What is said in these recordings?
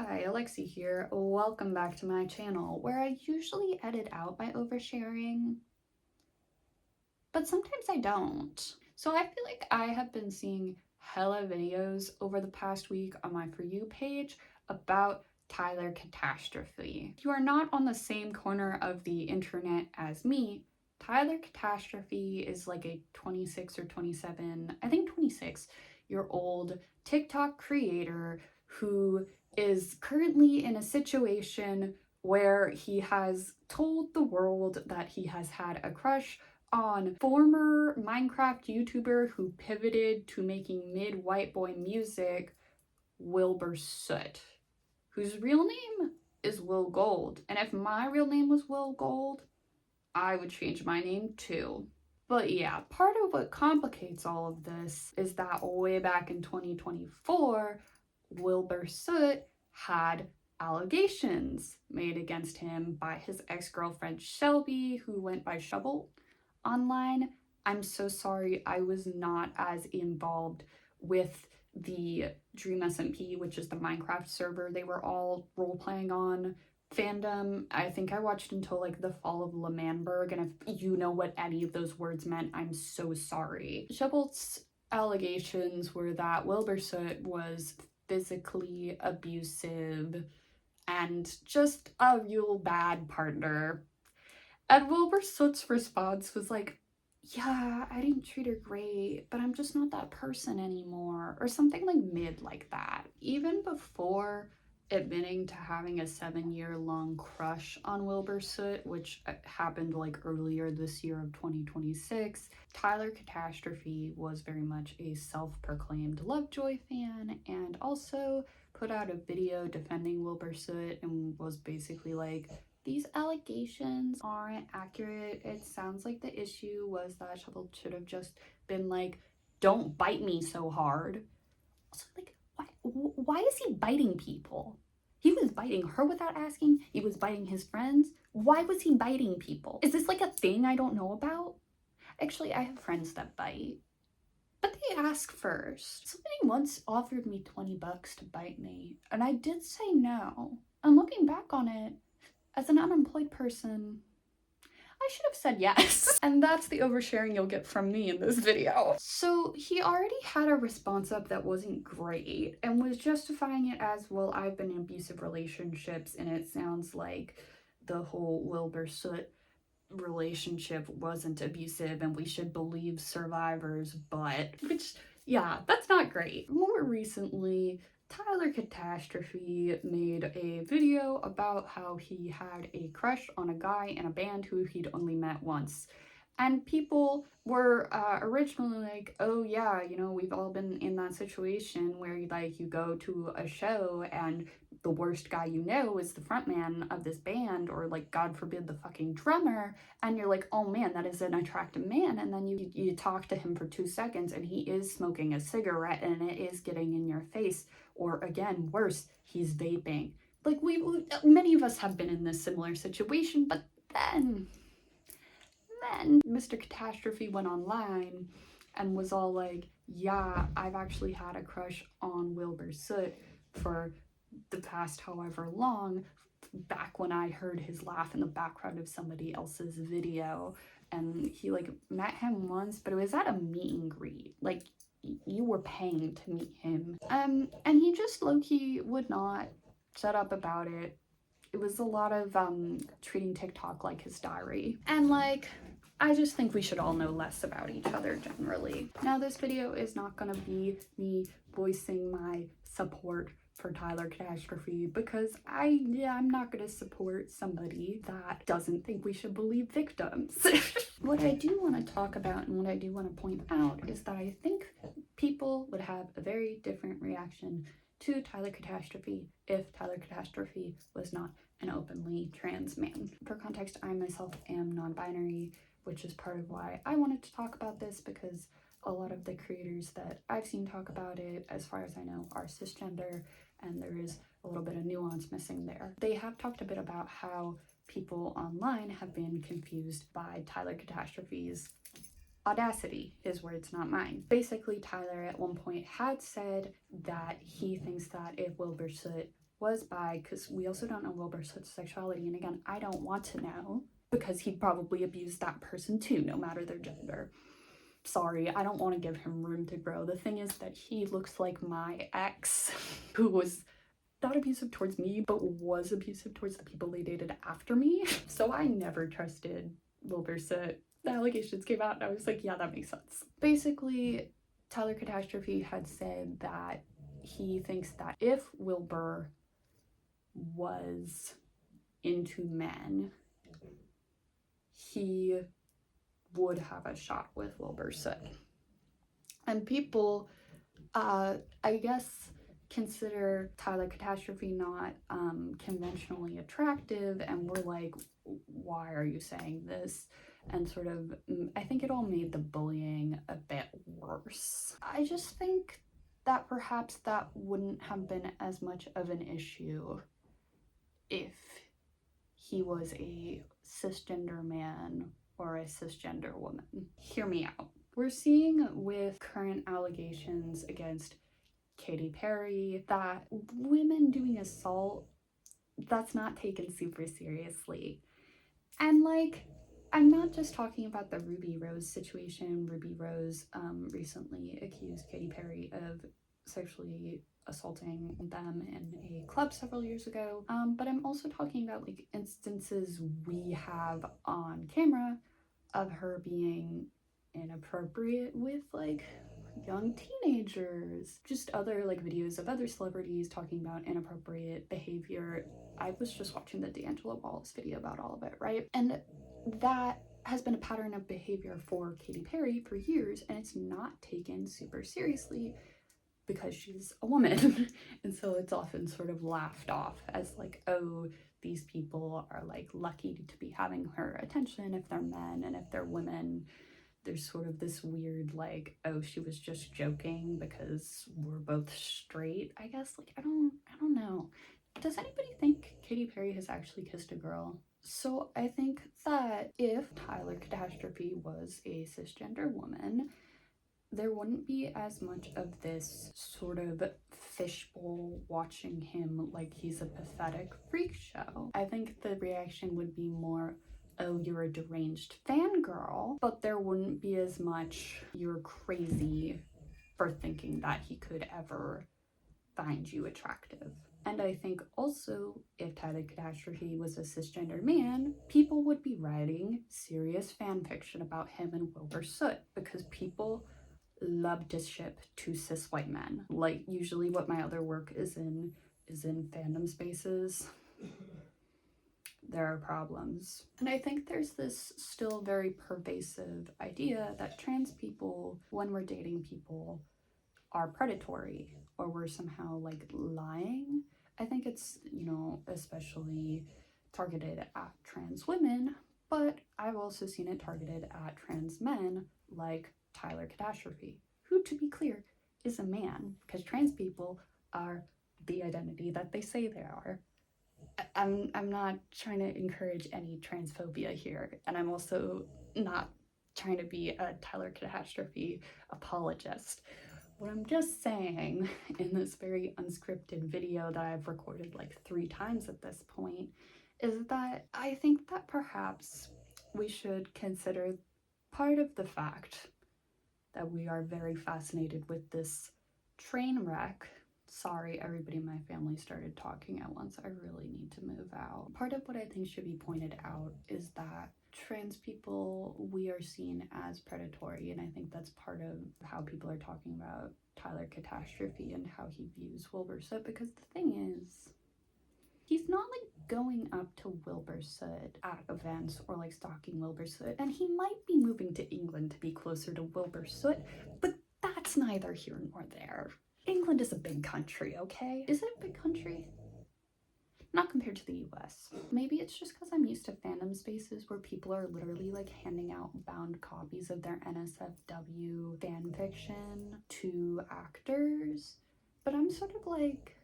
Hi, Alexi here. Welcome back to my channel, where I usually edit out my oversharing, but sometimes I don't. So I feel like I have been seeing hella videos over the past week on my For You page about Tyler Catastrophe. If you are not on the same corner of the internet as me, Tyler Catastrophe is like a 26 or 27, I think 26-year-old TikTok creator who is currently in a situation where he has told the world that he has had a crush on former Minecraft YouTuber who pivoted to making mid-white boy music, Wilbur Soot, whose real name is Will Gold. And if my real name was Will Gold, I would change my name too. But yeah, part of what complicates all of this is that way back in 2024, Wilbur Soot had allegations made against him by his ex-girlfriend Shelby, who went by Shovel online. I'm so sorry, I was not as involved with the Dream SMP, which is the Minecraft server they were all role-playing on. Fandom, I think I watched until like the fall of L'Manberg, and if you know what any of those words meant, I'm so sorry. Shovel's allegations were that Wilbur Soot was physically abusive and just a real bad partner. And Wilbur Soot's response was like, yeah, I didn't treat her great, but I'm just not that person anymore, or something like mid like that. Even before admitting to having a 7-year-long crush on Wilbur Soot, which happened like earlier this year of 2026, Tyler Catastrophe was very much a self-proclaimed Lovejoy fan and also put out a video defending Wilbur Soot and was basically like, these allegations aren't accurate. It sounds like the issue was that Shovel should have just been like, don't bite me so hard. Also, like, why is he biting people? He was biting her without asking. He was biting his friends. Why was he biting people? Is this like a thing I don't know about? Actually, I have friends that bite, but they ask first. Somebody once offered me 20 bucks to bite me, and I did say no. And looking back on it, as an unemployed person, I should have said yes. And that's the oversharing you'll get from me in this video. So he already had a response up that wasn't great and was justifying it as, well, I've been in abusive relationships and it sounds like the whole Wilbur Soot relationship wasn't abusive and we should believe survivors, but, which, yeah, that's not great. More recently, Tyler Catastrophe made a video about how he had a crush on a guy in a band who he'd only met once. And people were originally like, oh yeah, you know, we've all been in that situation where you go to a show and the worst guy you know is the frontman of this band, or like, God forbid, the fucking drummer, and you're like, oh man, that is an attractive man, and then you talk to him for 2 seconds and he is smoking a cigarette and it is getting in your face, or again, worse, he's vaping. Like, many of us have been in this similar situation, but then Mr. Catastrophe went online and was all like, yeah, I've actually had a crush on Wilbur Soot for the past however long, back when I heard his laugh in the background of somebody else's video. And he like met him once, but it was at a meet and greet. Like, you were paying to meet him. And he just low-key would not shut up about it. It was a lot of treating TikTok like his diary. And like, I just think we should all know less about each other generally. Now, this video is not gonna be me voicing my support for Tyler Catastrophe, because I'm not gonna support somebody that doesn't think we should believe victims. What I do want to talk about and what I do want to point out is that I think people would have a very different reaction to Tyler Catastrophe if Tyler Catastrophe was not an openly trans man. For context, I myself am non-binary, which is part of why I wanted to talk about this, because a lot of the creators that I've seen talk about it, as far as I know, are cisgender, and there is a little bit of nuance missing there. They have talked a bit about how people online have been confused by Tyler Catastrophe's audacity, his words, not mine. Basically, Tyler at one point had said that he thinks that if Wilbur Soot was bi, because we also don't know Wilbur's sexuality, and again, I don't want to know, because he'd probably abuse that person too, no matter their gender. Sorry, I don't want to give him room to grow. The thing is that he looks like my ex, who was not abusive towards me, but was abusive towards the people they dated after me. So I never trusted Wilbur Soot. The allegations came out and I was like, yeah, that makes sense. Basically, Tyler Catastrophe had said that he thinks that if Wilbur was into men, he would have a shot with Wilbur Soot. And people, I guess, consider Tyler Catastrophe not conventionally attractive, and we're like, why are you saying this? And sort of, I think it all made the bullying a bit worse. I just think that perhaps that wouldn't have been as much of an issue if he was a cisgender man or a cisgender woman. Hear me out. We're seeing with current allegations against Katy Perry that women doing assault, that's not taken super seriously. And like, I'm not just talking about the Ruby Rose situation. Ruby Rose recently accused Katy Perry of sexually assaulting them in a club several years ago. But I'm also talking about like instances we have on camera of her being inappropriate with like young teenagers, just other like videos of other celebrities talking about inappropriate behavior. I was just watching the D'Angelo Wallace video about all of it, right? And that has been a pattern of behavior for Katy Perry for years, and it's not taken super seriously because she's a woman. And so it's often sort of laughed off as like, oh, these people are like lucky to be having her attention if they're men, and if they're women, there's sort of this weird like, oh, she was just joking because we're both straight, I guess. Like, I don't know. Does anybody think Katy Perry has actually kissed a girl? So I think that if Tyler Catastrophe was a cisgender woman, there wouldn't be as much of this sort of fishbowl watching him like he's a pathetic freak show. I think the reaction would be more, oh, you're a deranged fangirl, but there wouldn't be as much, you're crazy for thinking that he could ever find you attractive. And I think also, if Tyler Catastrophe was a cisgender man, people would be writing serious fan fiction about him and Wilbur Soot, because people love to ship two cis white men. Like, usually what my other work is in fandom spaces. There are problems. And I think there's this still very pervasive idea that trans people, when we're dating people, are predatory, or we're somehow like lying. I think it's, you know, especially targeted at trans women, but I've also seen it targeted at trans men like Tyler Catastrophe, who, to be clear, is a man, because trans people are the identity that they say they are. I'm not trying to encourage any transphobia here, and I'm also not trying to be a Tyler Catastrophe apologist. What I'm just saying in this very unscripted video that I've recorded like 3 times at this point is that I think that perhaps we should consider part of the fact that we are very fascinated with this train wreck. Sorry, everybody in my family started talking at once. I really need to move out. Part of what I think should be pointed out is that trans people, we are seen as predatory, and I think that's part of how people are talking about Tyler Catastrophe and how he views Wilbur Soot, because the thing is, he's not like going up to Wilbur Soot at events or like stalking Wilbur Soot, and he might be moving to England to be closer to Wilbur Soot, but that's neither here nor there. England is a big country, okay? Is it a big country? Not compared to the US. Maybe it's just because I'm used to fandom spaces where people are literally like handing out bound copies of their NSFW fanfiction to actors. But I'm sort of like,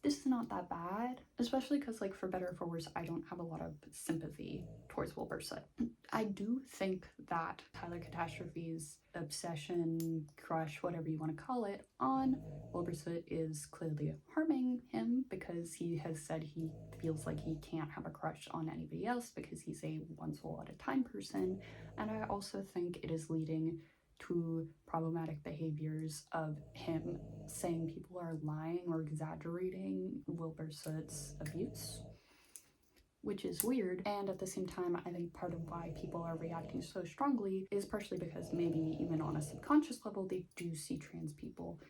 this is not that bad, especially because, like, for better or for worse, I don't have a lot of sympathy towards wilbur. I do think that Tyler Catastrophe's obsession, crush, whatever you want to call it, on wilbur is clearly harming him, because he has said he feels like he can't have a crush on anybody else because he's a one soul at a time person. And I also think it is leading to problematic behaviors of him saying people are lying or exaggerating wilbur's abuse, which is weird. And at the same time, I think part of why people are reacting so strongly is partially because maybe even on a subconscious level, they do see trans people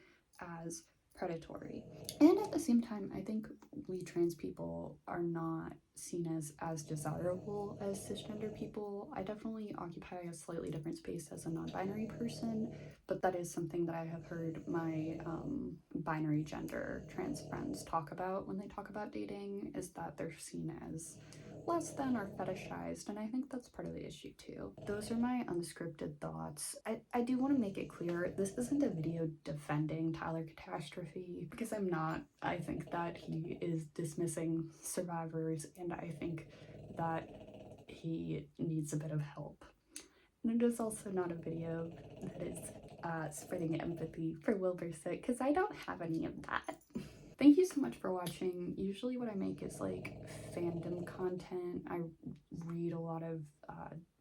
as predatory. And at the same time, I think we trans people are not seen as desirable as cisgender people. I definitely occupy a slightly different space as a non-binary person, but that is something that I have heard my binary gender trans friends talk about when they talk about dating, is that they're seen as less than or fetishized, and I think that's part of the issue too. Those are my unscripted thoughts. I do want to make it clear, this isn't a video defending Tyler Catastrophe, because I'm not. I think that he is dismissing survivors, and I think that he needs a bit of help. And it is also not a video that is spreading empathy for wilbur, because I don't have any of that. Thank you so much for watching. Usually what I make is like fandom content. I read a lot of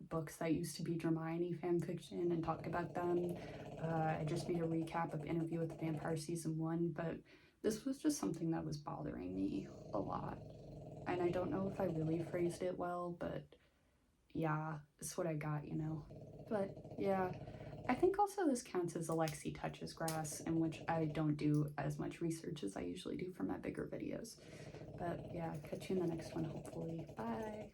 books that used to be Hermione fanfiction and talk about them. I just made a recap of Interview with the Vampire Season 1, but this was just something that was bothering me a lot. And I don't know if I really phrased it well, but yeah, it's what I got, you know. But yeah, I think also this counts as Alexi Touches Grass, in which I don't do as much research as I usually do for my bigger videos. But yeah, catch you in the next one, hopefully. Bye!